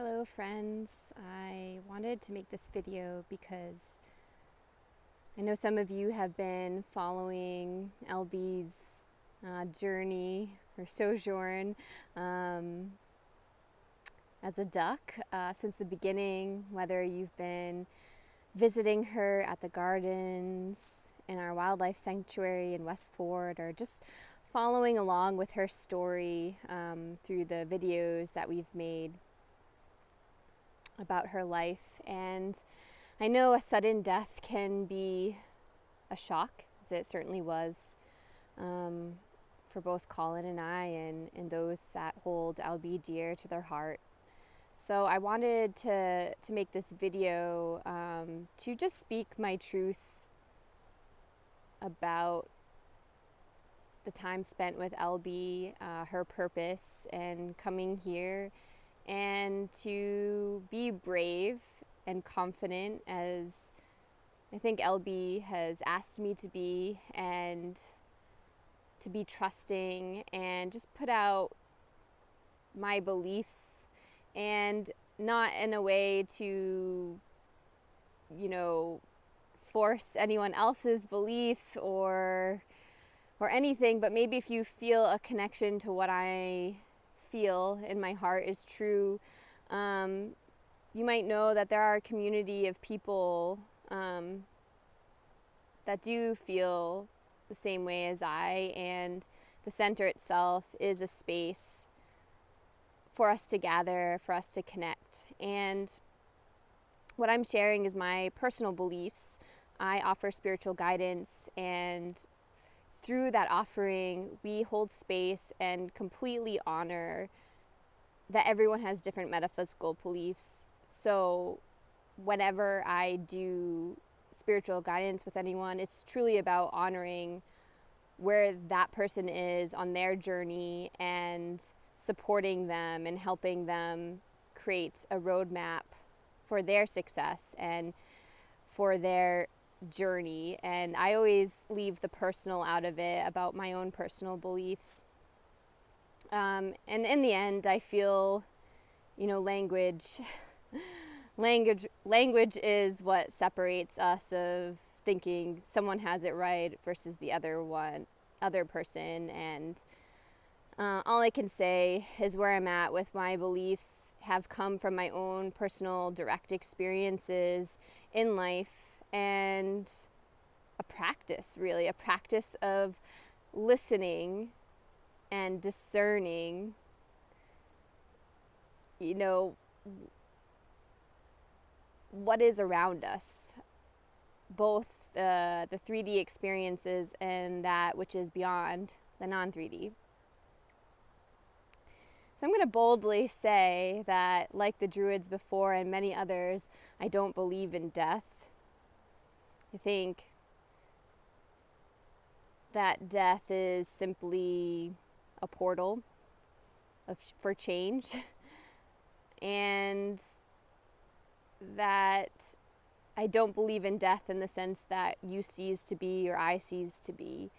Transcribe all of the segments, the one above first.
Hello friends, I wanted to make this video because I know some of you have been following Albie's journey or sojourn as a duck since the beginning, whether you've been visiting her at the gardens, in our wildlife sanctuary in Westport, or just following along with her story through the videos that we've made about her life. And I know a sudden death can be a shock, as it certainly was for both Colin and I, and those that hold Albie dear to their heart. So I wanted to make this video to just speak my truth about the time spent with Albie, her purpose, and coming here, and to be brave and confident as I think Albie has asked me to be, and to be trusting and just put out my beliefs, and not in a way to, force anyone else's beliefs or anything, but maybe if you feel a connection to what I feel in my heart is true, you might know that there are a community of people that do feel the same way as I, and the center itself is a space for us to gather, for us to connect. And what I'm sharing is my personal beliefs. I offer spiritual guidance, and through that offering, we hold space and completely honor that everyone has different metaphysical beliefs. So whenever I do spiritual guidance with anyone, it's truly about honoring where that person is on their journey and supporting them and helping them create a roadmap for their success and for their journey. And I always leave the personal out of it, about my own personal beliefs. And in the end, I feel, language is what separates us, of thinking someone has it right versus the other person. And all I can say is where I'm at with my beliefs have come from my own personal direct experiences in life, and a practice of listening and discerning, what is around us, both the 3D experiences and that which is beyond the non-3D. So I'm going to boldly say that, like the Druids before and many others, I don't believe in death. I think that death is simply a portal for change, and that I don't believe in death in the sense that you cease to be or I cease to be,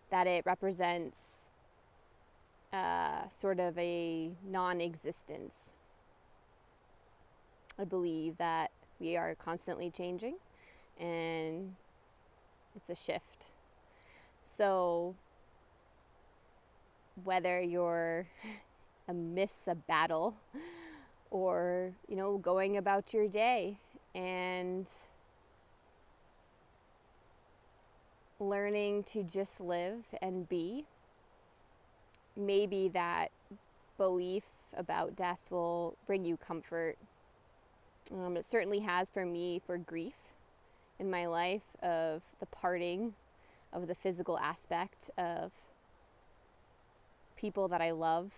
that it represents sort of a non-existence. I believe that we are constantly changing, and it's a shift. So whether you're amidst a battle or, going about your day and learning to just live and be, maybe that belief about death will bring you comfort. It certainly has for me, for grief in my life, of the parting of the physical aspect of people that I love,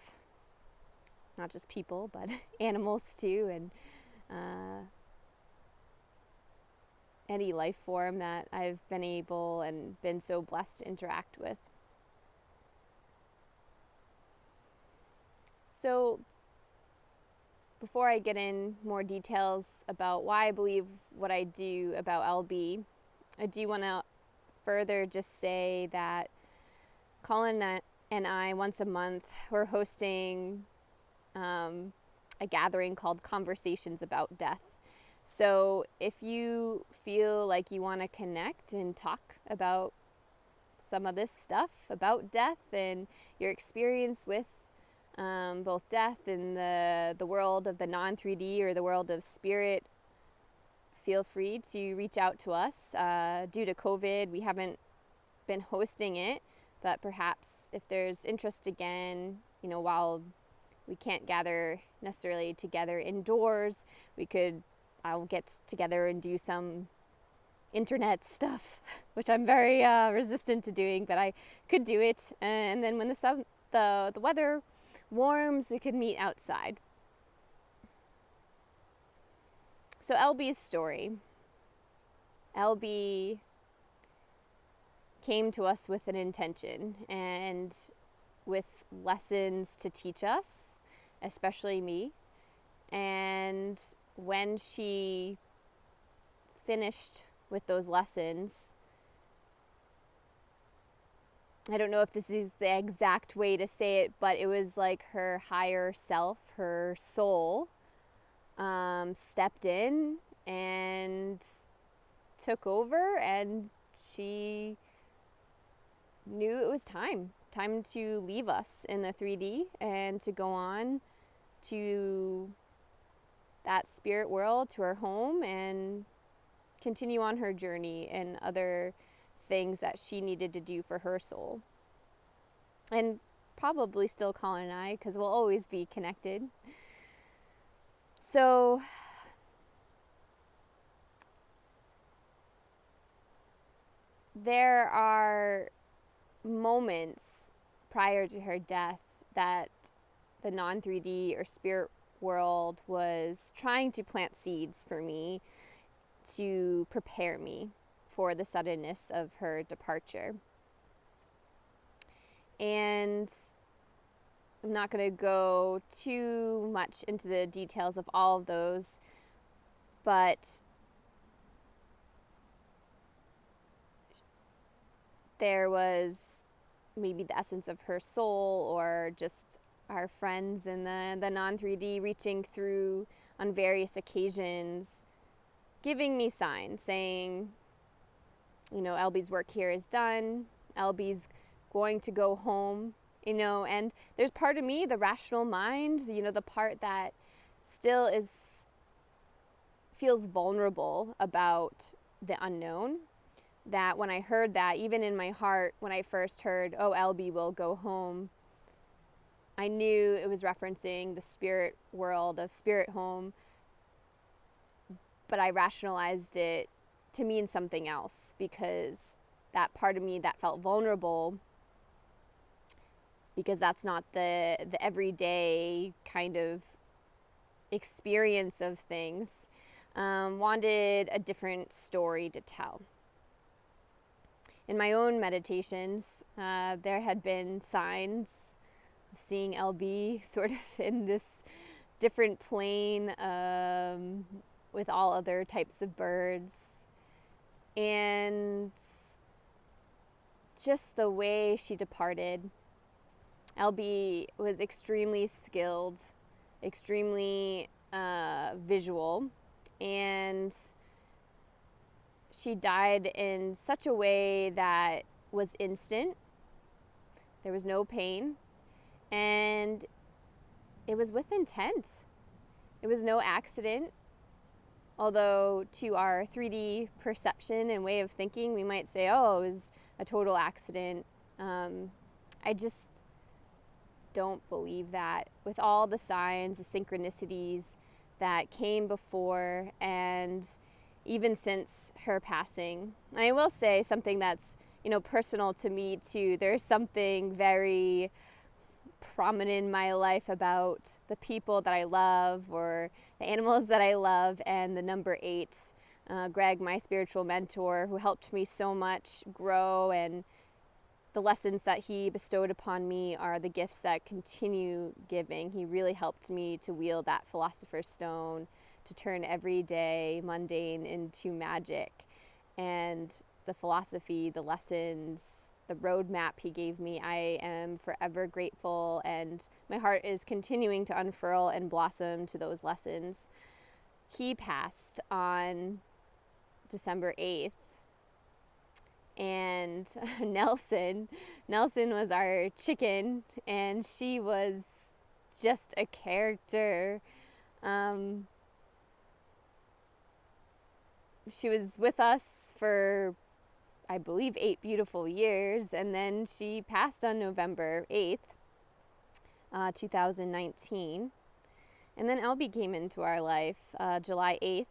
not just people, but animals too, and any life form that I've been able and been so blessed to interact with. So before I get in more details about why I believe what I do about Albie, I do want to further just say that Colin and I, once a month, we're hosting a a gathering called Conversations About Death. So if you feel like you want to connect and talk about some of this stuff about death and your experience with both death and the world of the non-3D or the world of spirit, feel free to reach out to us. Due to COVID, we haven't been hosting it, but perhaps if there's interest again, while we can't gather necessarily together indoors, I'll get together and do some internet stuff, which I'm very resistant to doing, but I could do it. And then when the weather warms, we could meet outside. So Albie's story. Albie came to us with an intention and with lessons to teach us, especially me. And when she finished with those lessons, I don't know if this is the exact way to say it, but it was like her higher self, her soul, stepped in and took over, and she knew it was time to leave us in the 3D and to go on to that spirit world, to her home, and continue on her journey and other things that she needed to do for her soul. And probably still Colin and I, because we'll always be connected. So there are moments prior to her death that the non-3D or spirit world was trying to plant seeds for me to prepare me for the suddenness of her departure. And I'm not going to go too much into the details of all of those, but there was maybe the essence of her soul, or just our friends in the non-3D reaching through on various occasions, giving me signs, saying, Albie's work here is done. Albie's going to go home, and there's part of me, the rational mind, the part that still feels vulnerable about the unknown, that when I heard that, even in my heart, when I first heard, oh, Albie will go home, I knew it was referencing the spirit world of spirit home, but I rationalized it to mean something else, because that part of me that felt vulnerable, because that's not the everyday kind of experience of things, wanted a different story to tell. In my own meditations, there had been signs of seeing Albie sort of in this different plane with all other types of birds. And just the way she departed. Albie was extremely skilled, extremely visual, and she died in such a way that was instant. There was no pain, and it was with intent. It was no accident. Although to our 3D perception and way of thinking, we might say, oh, it was a total accident. I just don't believe that. With all the signs, the synchronicities that came before and even since her passing. I will say something that's, personal to me too. There's something very prominent in my life about the people that I love, or the animals that I love, and the number 8. Greg, my spiritual mentor, who helped me so much grow, and the lessons that he bestowed upon me are the gifts that continue giving. He really helped me to wield that philosopher's stone, to turn everyday mundane into magic. And the philosophy, the lessons, the roadmap he gave me. I am forever grateful, and my heart is continuing to unfurl and blossom to those lessons. He passed on December 8th, and Nelson was our chicken, and she was just a character. She was with us for, I believe, 8 beautiful years, and then she passed on November 8th, 2019. And then Albie came into our life July 8th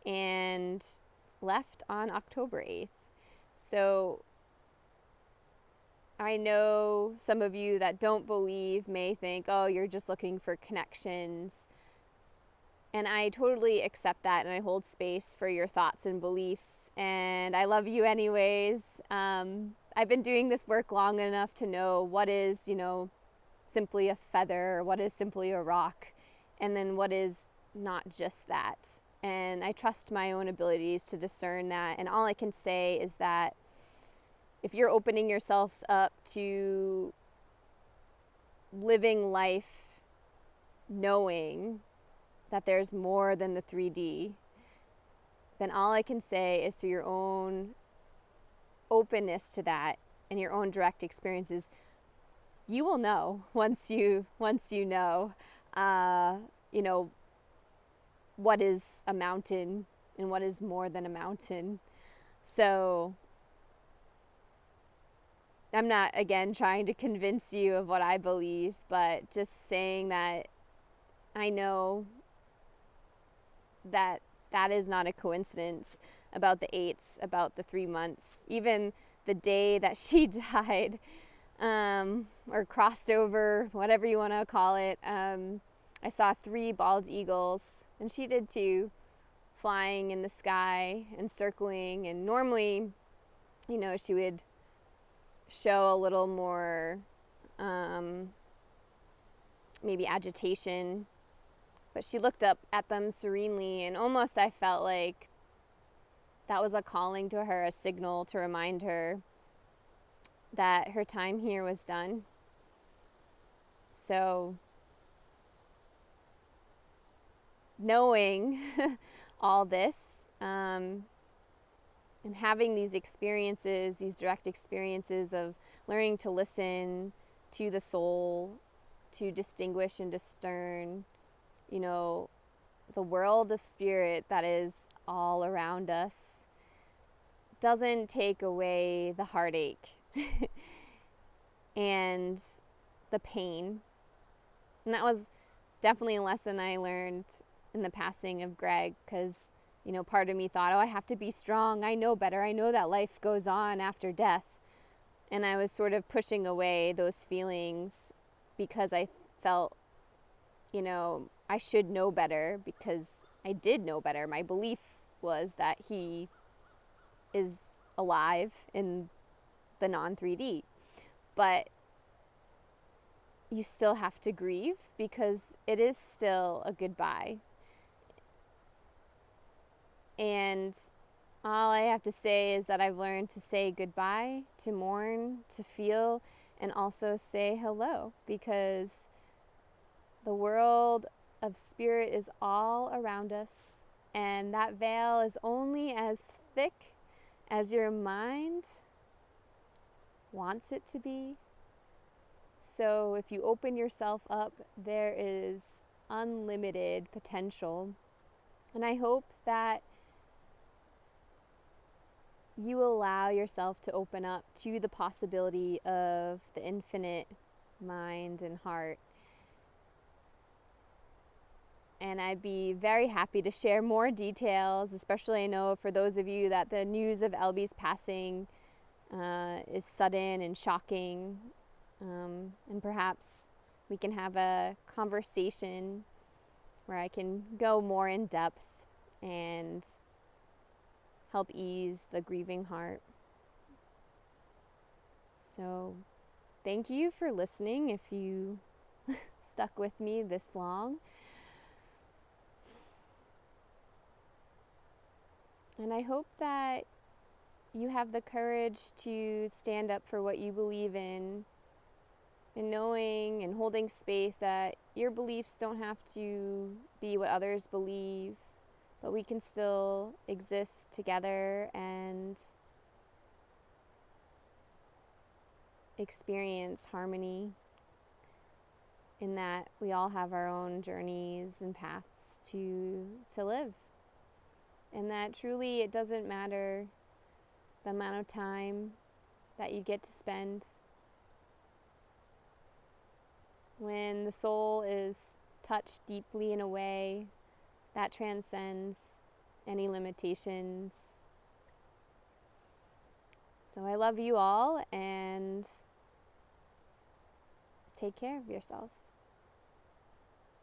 and left on October 8th. So I know some of you that don't believe may think, oh, you're just looking for connections. And I totally accept that, and I hold space for your thoughts and beliefs. And I love you anyways. I've been doing this work long enough to know what is, simply a feather, what is simply a rock, and then what is not just that. And I trust my own abilities to discern that. And all I can say is that if you're opening yourselves up to living life knowing that there's more than the 3D, then all I can say is through your own openness to that and your own direct experiences, you will know once you know, what is a mountain and what is more than a mountain. So I'm not, again, trying to convince you of what I believe, but just saying that I know that is not a coincidence about the 8s, about the 3 months, even the day that she died, or crossed over, whatever you want to call it. I saw 3 bald eagles, and she did too, flying in the sky and circling. And normally, she would show a little more maybe agitation, but she looked up at them serenely, and almost I felt like that was a calling to her, a signal to remind her that her time here was done. So knowing all this, and having these experiences, these direct experiences of learning to listen to the soul, to distinguish and discern, the world of spirit that is all around us, doesn't take away the heartache and the pain. And that was definitely a lesson I learned in the passing of Greg, because part of me thought, oh, I have to be strong, I know better, I know that life goes on after death. And I was sort of pushing away those feelings because I felt, I should know better, because I did know better. My belief was that he is alive in the non-3D. But you still have to grieve, because it is still a goodbye. And all I have to say is that I've learned to say goodbye, to mourn, to feel, and also say hello, because the world of spirit is all around us, and that veil is only as thick as your mind wants it to be. So if you open yourself up, there is unlimited potential. And I hope that you allow yourself to open up to the possibility of the infinite mind and heart. And I'd be very happy to share more details, especially I know for those of you that the news of Albie's passing is sudden and shocking. And perhaps we can have a conversation where I can go more in depth and help ease the grieving heart. So thank you for listening if you stuck with me this long. And I hope that you have the courage to stand up for what you believe in, and knowing and holding space that your beliefs don't have to be what others believe, but we can still exist together and experience harmony, in that we all have our own journeys and paths to live. And that truly it doesn't matter the amount of time that you get to spend. When the soul is touched deeply in a way that transcends any limitations. So I love you all, and take care of yourselves.